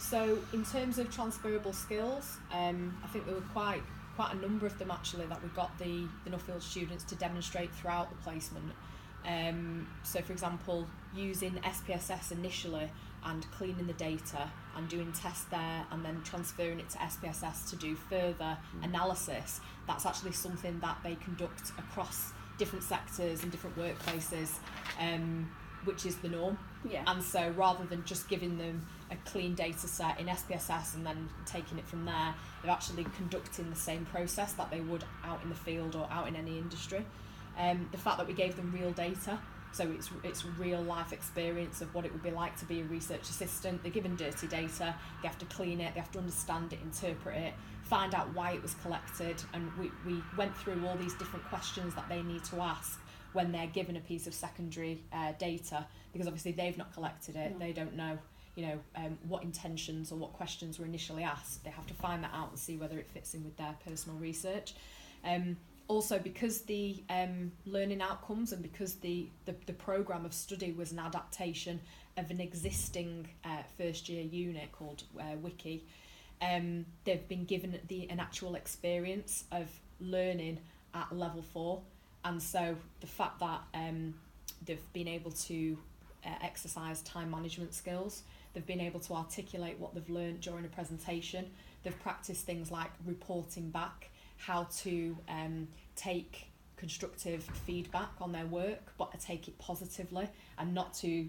So in terms of transferable skills, I think there were quite a number of them actually that we got the Nuffield students to demonstrate throughout the placement. So for example, using SPSS initially and cleaning the data and doing tests there and then transferring it to SPSS to do further analysis, that's actually something that they conduct across different sectors and different workplaces, which is the norm. Yeah. And so rather than just giving them a clean data set in SPSS and then taking it from there, they're actually conducting the same process that they would out in the field or out in any industry. The fact that we gave them real data, so it's real life experience of what it would be like to be a research assistant. They're given dirty data, they have to clean it, they have to understand it, interpret it, find out why it was collected, and we went through all these different questions that they need to ask when they're given a piece of secondary data, because obviously they've not collected it, they don't know, what intentions or what questions were initially asked. They have to find that out and see whether it fits in with their personal research. Also, because the learning outcomes and because the programme of study was an adaptation of an existing first year unit called Wiki, they've been given an actual experience of learning at level 4. And so the fact that they've been able to exercise time management skills, they've been able to articulate what they've learned during a presentation, they've practiced things like reporting back, how to take constructive feedback on their work, but to take it positively and not to,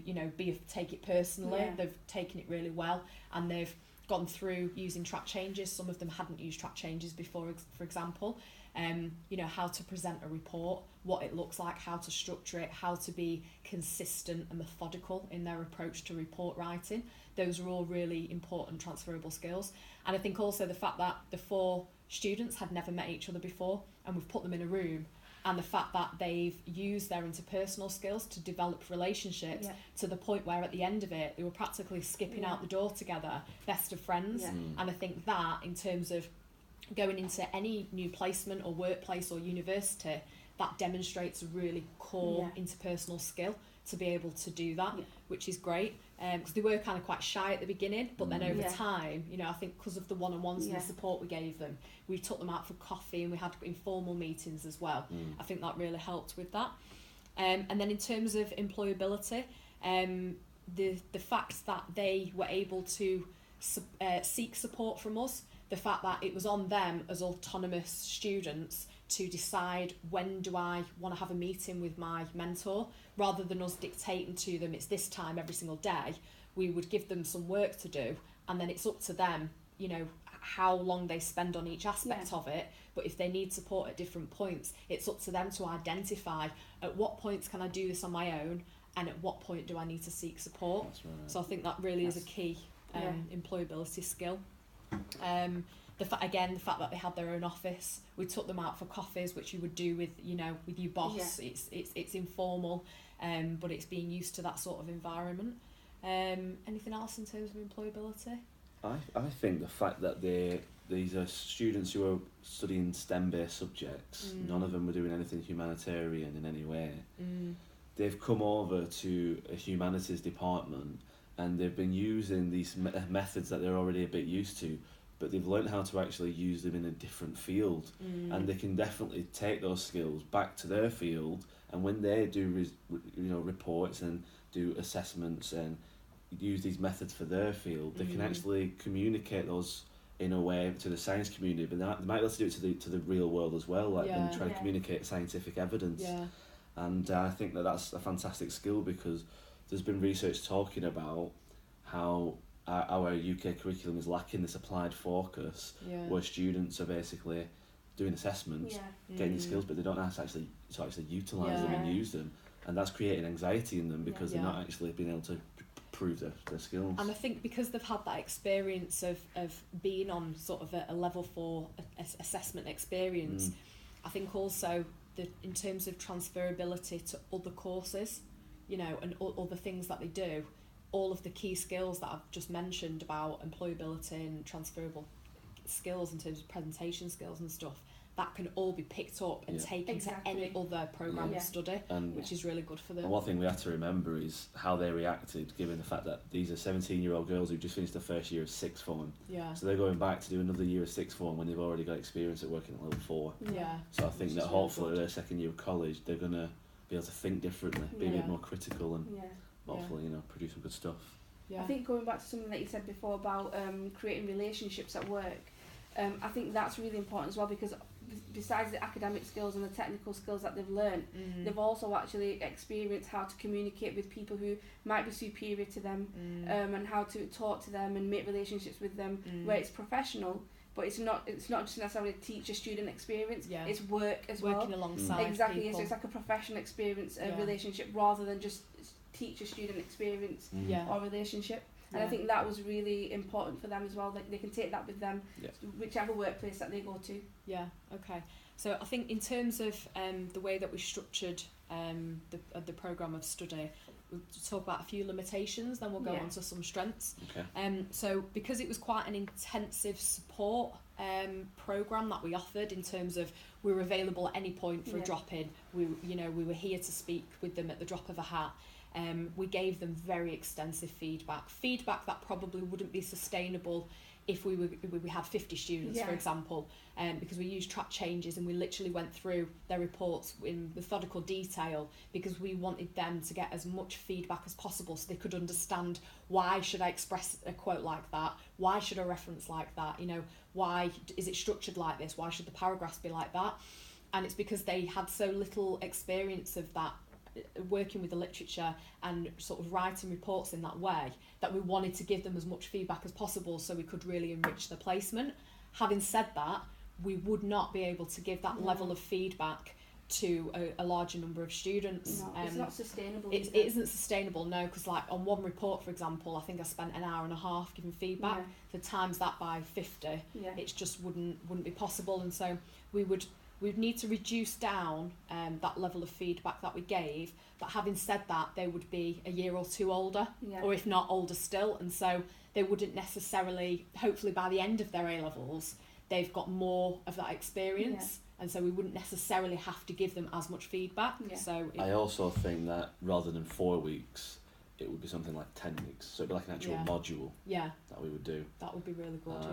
take it personally. Yeah. They've taken it really well, and they've gone through using track changes. Some of them hadn't used track changes before, for example. How to present a report, what it looks like, how to structure it, how to be consistent and methodical in their approach to report writing. Those are all really important transferable skills. And I think also the fact that the 4 students had never met each other before, and we've put them in a room, and the fact that they've used their interpersonal skills to develop relationships to the point where at the end of it they were practically skipping out the door together, best of friends. And I think that in terms of going into any new placement or workplace or university, that demonstrates a really core interpersonal skill to be able to do that, which is great, because they were kind of quite shy at the beginning, but then over time, I think because of the one-on-ones and the support we gave them, we took them out for coffee and we had informal meetings as well. I think that really helped with that. And then in terms of employability, the fact that they were able to seek support from us, the fact that it was on them as autonomous students to decide when do I want to have a meeting with my mentor, rather than us dictating to them it's this time every single day. We would give them some work to do, and then it's up to them, how long they spend on each aspect of it. But if they need support at different points, it's up to them to identify at what points can I do this on my own, and at what point do I need to seek support. That's right. So I think that really is a key employability skill. The fact that they had their own office, we took them out for coffees, which you would do with your boss. It's informal, but it's being used to that sort of environment. Anything else in terms of employability? I think the fact that these are students who are studying STEM-based subjects, none of them were doing anything humanitarian in any way. They've come over to a humanities department and they've been using these methods that they're already a bit used to, but they've learned how to actually use them in a different field, and they can definitely take those skills back to their field, and when they do reports and do assessments and use these methods for their field, they can actually communicate those in a way to the science community, but they might be able to do it to the real world as well, like when trying to communicate scientific evidence. And I think that's a fantastic skill, because there's been research talking about how our UK curriculum is lacking this applied focus, where students are basically doing assessments, getting these skills, but they don't know how to actually utilise them and use them, and that's creating anxiety in them because they're not actually being able to prove their skills. And I think because they've had that experience of being on sort of a level 4 assessment experience, I think also that in terms of transferability to other courses, and other things that they do, all of the key skills that I've just mentioned about employability and transferable skills in terms of presentation skills and stuff, that can all be picked up and taken to any other programme of study, which is really good for them. And one thing we have to remember is how they reacted, given the fact that these are 17-year-old girls who just finished the first year of sixth form. Yeah. So they're going back to do another year of sixth form when they've already got experience at working at level 4. Yeah. So I think that hopefully their second year of college, they're going to be able to think differently, be a bit more critical, and hopefully, you know, produce some good stuff. I think going back to something that you said before about creating relationships at work, I think that's really important as well, because besides the academic skills and the technical skills that they've learned, they've also actually experienced how to communicate with people who might be superior to them, and how to talk to them and make relationships with them where it's professional, but it's not just necessarily a teacher-student experience, it's work as well. Working alongside exactly, people. So it's like a professional experience, relationship, rather than just teacher-student experience or relationship. And I think that was really important for them as well. Like they can take that with them, whichever workplace that they go to. Yeah. Okay. So I think in terms of the way that we structured the programme of study, we'll talk about a few limitations. Then we'll go on to some strengths. Okay. So because it was quite an intensive support programme that we offered, in terms of we were available at any point for a drop in. We were here to speak with them at the drop of a hat. We gave them very extensive feedback that probably wouldn't be sustainable if we had 50 students, for example, because we used track changes and we literally went through their reports in methodical detail, because we wanted them to get as much feedback as possible so they could understand, why should I express a quote like that, why should I reference like that, why is it structured like this, why should the paragraphs be like that. And it's because they had so little experience of that, working with the literature and sort of writing reports in that way, that we wanted to give them as much feedback as possible so we could really enrich the placement. Having said that, we would not be able to give that level of feedback to a larger number of students. No, it's not sustainable. It isn't sustainable, no, because like on one report, for example, I think I spent an hour and a half giving feedback. To times that by 50, it just wouldn't be possible. And so we'd need to reduce down that level of feedback that we gave, but having said that, they would be a year or two older, or if not older still, and so they wouldn't necessarily, hopefully by the end of their A-levels, they've got more of that experience, and so we wouldn't necessarily have to give them as much feedback. So I also think that rather than 4 weeks, it would be something like 10 weeks, so it'd be like an actual module that we would do. That would be really good.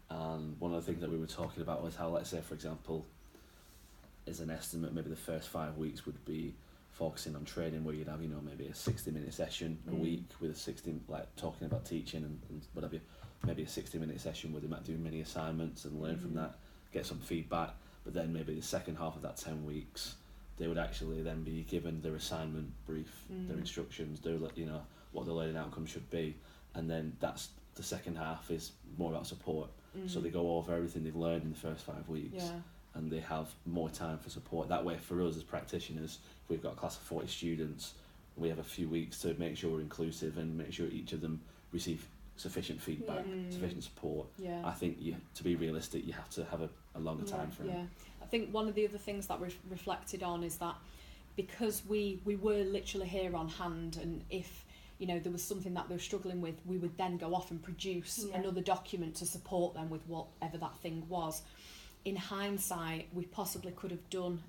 And one of the things that we were talking about was how, let's say for example, as an estimate, maybe the first 5 weeks would be focusing on training, where you'd have, maybe a 60-minute session a week with a 60, like talking about teaching and whatever, maybe a 60-minute session where they might do mini assignments and learn from that, get some feedback, but then maybe the second half of that 10 weeks, they would actually then be given their assignment brief, their instructions, their, what the learning outcome should be, and then that's the second half is more about support. So they go over everything they've learned in the first 5 weeks. And they have more time for support. That way, for us as practitioners, if we've got a class of 40 students, we have a few weeks to make sure we're inclusive and make sure each of them receive sufficient feedback, sufficient support. I think to be realistic, you have to have a longer time frame. I think one of the other things that we've reflected on is that because we were literally here on hand, and if there was something that they were struggling with, we would then go off and produce another document to support them with whatever that thing was. In hindsight, we possibly could have done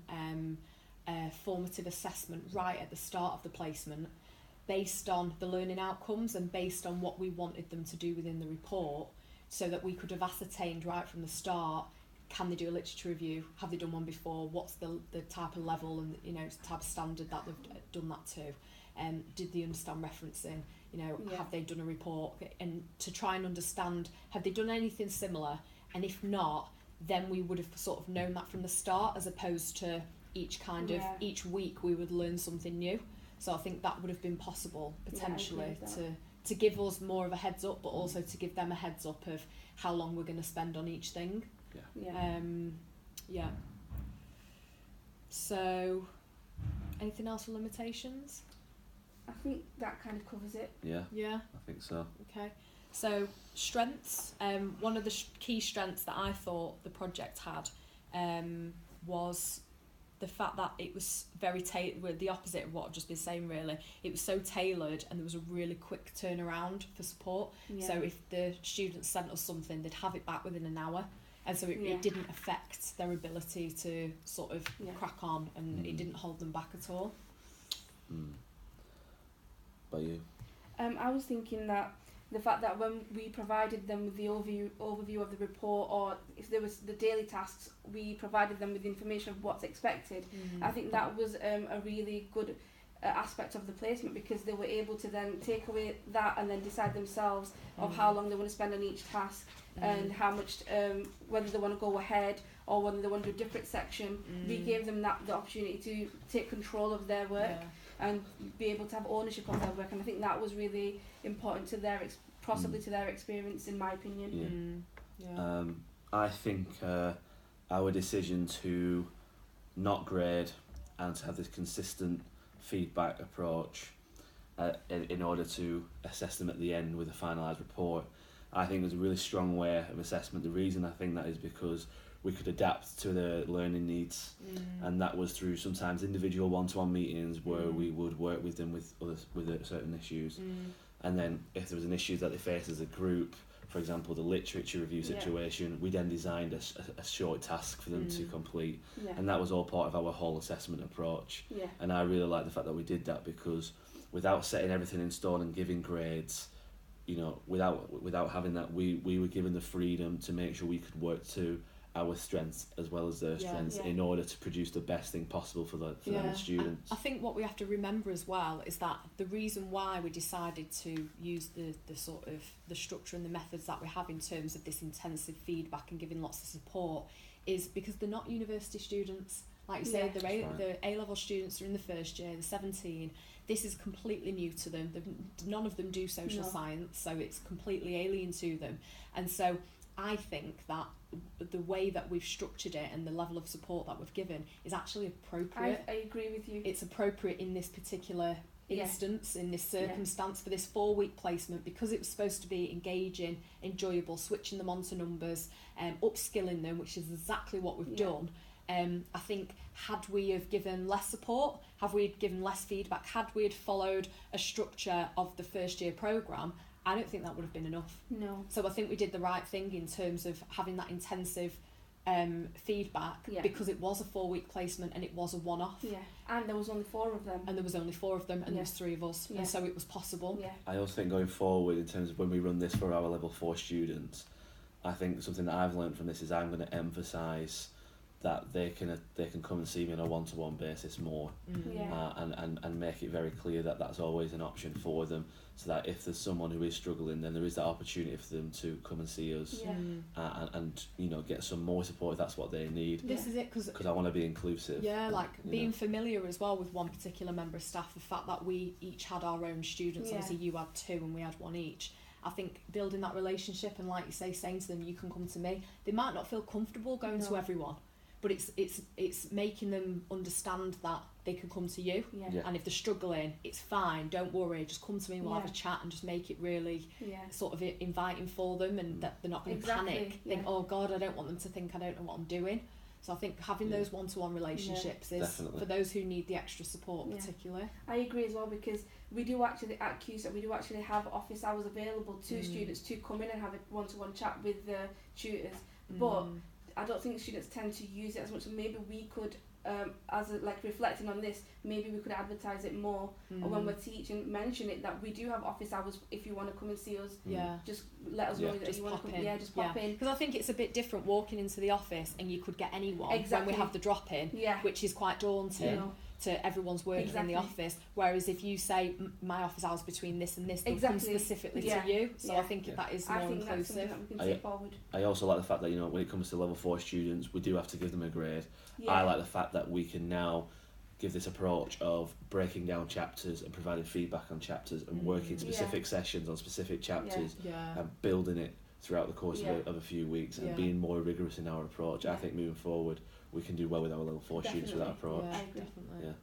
a formative assessment right at the start of the placement, based on the learning outcomes and based on what we wanted them to do within the report, so that we could have ascertained right from the start, can they do a literature review, have they done one before, what's the type of level and type of standard that they've done that to, did they understand referencing, have they done a report, and to try and understand, have they done anything similar, and if not, then we would have sort of known that from the start, as opposed to each week we would learn something new. So I think that would have been possible potentially to give us more of a heads up, but also to give them a heads up of how long we're going to spend on each thing. So anything else for limitations? I think that kind of covers it. Yeah, I think so. Okay. So strengths, one of the key strengths that I thought the project had was the fact that it was very the opposite of what I've just been saying really. It was so tailored, and there was a really quick turnaround for support. So if the students sent us something, they'd have it back within an hour. and so Yeah. it didn't affect their ability to sort of Yeah. crack on, and it Mm. didn't hold them back at all. By you? I was thinking that the fact that when we provided them with the overview of the report, or if there was the daily tasks, we provided them with information of what's expected. I think that was a really good aspect of the placement, because they were able to then take away that and then decide themselves of how long they want to spend on each task, and how much, whether they want to go ahead or whether they want to do a different section. We gave them the opportunity to take control of their work and be able to have ownership of their work, and I think that was really important to their possibly to their experience, in my opinion. I think our decision to not grade and to have this consistent feedback approach in order to assess them at the end with a finalised report, I think was a really strong way of assessment. The reason I think that is because we could adapt to their learning needs, and that was through sometimes individual one-to-one meetings where we would work with them with certain issues, and then if there was an issue that they faced as a group, for example the literature review situation, we then designed a short task for them to complete, and that was all part of our whole assessment approach. And I really like the fact that we did that, because without setting everything in stone and giving grades, you know, without having that, we were given the freedom to make sure we could work to our strengths as well as their strengths in order to produce the best thing possible for the students. I think what we have to remember as well is that the reason why we decided to use the sort of the structure and the methods that we have in terms of this intensive feedback and giving lots of support is because they're not university students. Like you say, the A-level students are in the first year, they're 17. This is completely new to them. None of them do social science, so it's completely alien to them. And so I think that the way that we've structured it and the level of support that we've given is actually appropriate. I agree with you. It's appropriate in this particular instance, in this circumstance, for this 4-week placement, because it was supposed to be engaging, enjoyable, switching them onto numbers, upskilling them, which is exactly what we've done. I think had we have given less support, had we given less feedback, had we had followed a structure of the first year programme, I don't think that would have been enough. No. So I think we did the right thing in terms of having that intensive feedback, because it was a 4-week placement and it was a one-off. And there was only 4 of them. And there was only 4 of them, and there was 3 of us, and so it was possible. I also think going forward, in terms of when we run this for our level 4 students, I think something that I've learned from this is I'm going to emphasise that they can come and see me on a one-to-one basis more, and make it very clear that that's always an option for them, so that if there's someone who is struggling, then there is that opportunity for them to come and see us, and you know, get some more support if that's what they need. This is it, because I want to be inclusive. Being familiar as well with one particular member of staff, the fact that we each had our own students, obviously you had 2 and we had 1 each. I think building that relationship and, like you say, saying to them, you can come to me. They might not feel comfortable going to everyone, but it's making them understand that they can come to you, and if they're struggling, it's fine, don't worry, just come to me, we'll have a chat, and just make it really sort of inviting for them, and that they're not going to panic, think, oh God, I don't want them to think I don't know what I'm doing. So I think having those one-to-one relationships is for those who need the extra support particularly. I agree as well, because we do actually at QSET, we do actually have office hours available to students to come in and have a one-to-one chat with the tutors, but I don't think students tend to use it as much. So maybe we could, reflecting on this, maybe we could advertise it more, or when we're teaching, mention it that we do have office hours. If you want to come and see us, just let us know that you want to come. Just pop in. Because I think it's a bit different walking into the office and you could get anyone when we have the drop in, which is quite daunting. To everyone's working in the office, whereas if you say my office hours between this and this, they'll come specifically to you. So I think that is more inclusive. That's something that we can take forward. I also like the fact that, you know, when it comes to level 4 students, we do have to give them a grade. I like the fact that we can now give this approach of breaking down chapters and providing feedback on chapters and working specific sessions on specific chapters and building it throughout the course of a few weeks and being more rigorous in our approach. I think moving forward we can do well with our level 4 students with that approach. Definitely.